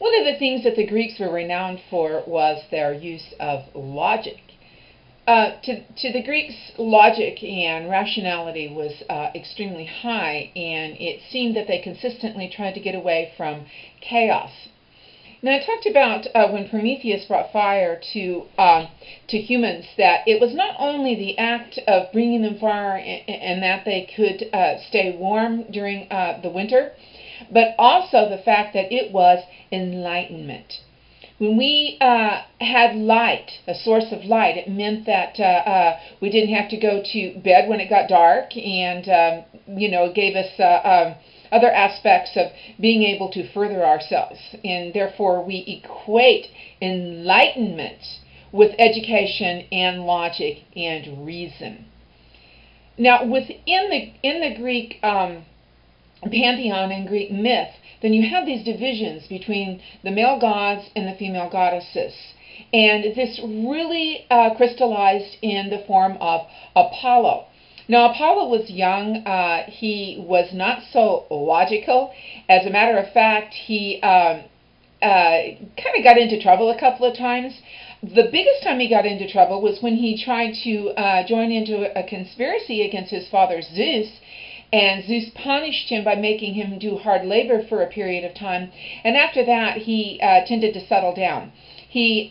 One of the things that the Greeks were renowned for was their use of logic. To the Greeks, logic and rationality was extremely high, and it seemed that they consistently tried to get away from chaos. Now, I talked about when Prometheus brought fire to humans, that it was not only the act of bringing them fire and that they could stay warm during the winter, but also the fact that it was enlightenment. When we had light, a source of light, it meant that we didn't have to go to bed when it got dark, and it gave us other aspects of being able to further ourselves. And therefore, we equate enlightenment with education and logic and reason. Now, within the Greek pantheon and Greek myth, then you have these divisions between the male gods and the female goddesses. And this really crystallized in the form of Apollo. Now, Apollo was young. He was not so logical. As a matter of fact, he kind of got into trouble a couple of times. The biggest time he got into trouble was when he tried to join into a conspiracy against his father Zeus. And Zeus punished him by making him do hard labor for a period of time. And after that, he tended to settle down. He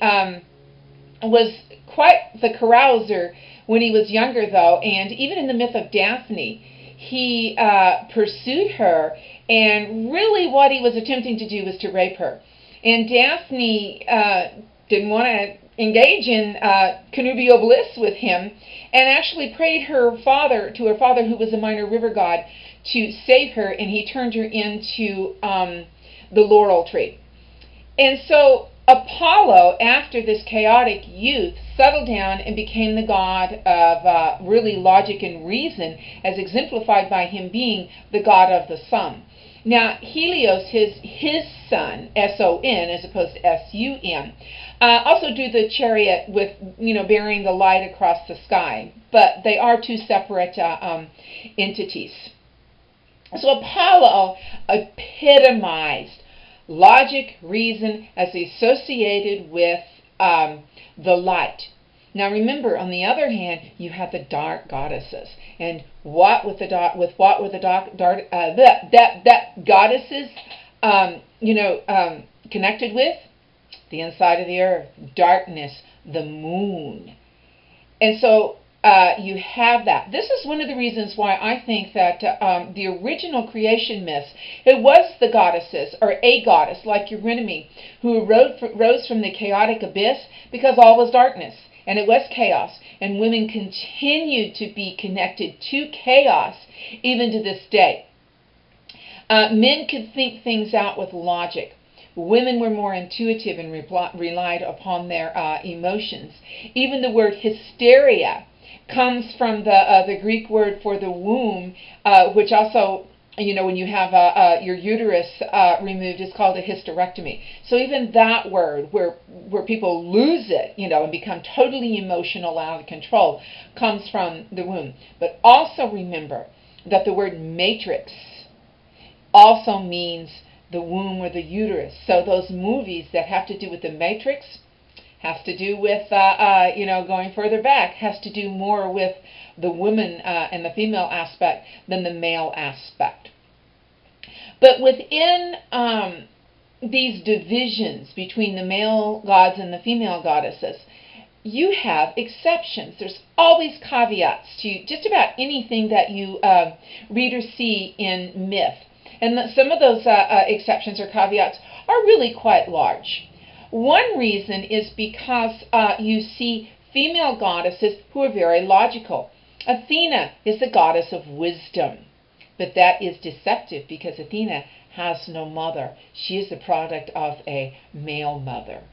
was quite the carouser when he was younger, though. And even in the myth of Daphne, he pursued her. And really what he was attempting to do was to rape her. And Daphne didn't want to engage in connubial bliss with him, and actually prayed to her father, who was a minor river god, to save her, and he turned her into the laurel tree. And so Apollo, after this chaotic youth, settled down and became the god of really logic and reason, as exemplified by him being the god of the sun. Now, Helios, his son, S-O-N, as opposed to S-U-N, also do the chariot with, bearing the light across the sky. But they are two separate entities. So Apollo epitomized logic, reason, as associated with the light. Now remember, on the other hand, you have the dark goddesses, and what were the goddesses connected with? The inside of the earth, darkness, the moon. And so you have that. This is one of the reasons why I think that the original creation myths, it was the goddesses, or a goddess like Eurynome, who rose from the chaotic abyss, because all was darkness. And it was chaos, and women continued to be connected to chaos even to this day. Men could think things out with logic. Women were more intuitive and relied upon their emotions. Even the word hysteria comes from the Greek word for the womb, which also, when you have your uterus removed, is called a hysterectomy. So even that word, where people lose it, and become totally emotional, out of control, comes from the womb. But also remember that the word matrix also means the womb or the uterus. So those movies that have to do with the matrix has to do with, going further back, has to do more with the woman and the female aspect than the male aspect. But within these divisions between the male gods and the female goddesses, you have exceptions. There's always caveats to just about anything that you read or see in myth. And some of those exceptions or caveats are really quite large. One reason is because you see female goddesses who are very logical. Athena is the goddess of wisdom. But that is deceptive, because Athena has no mother. She is the product of a male mother.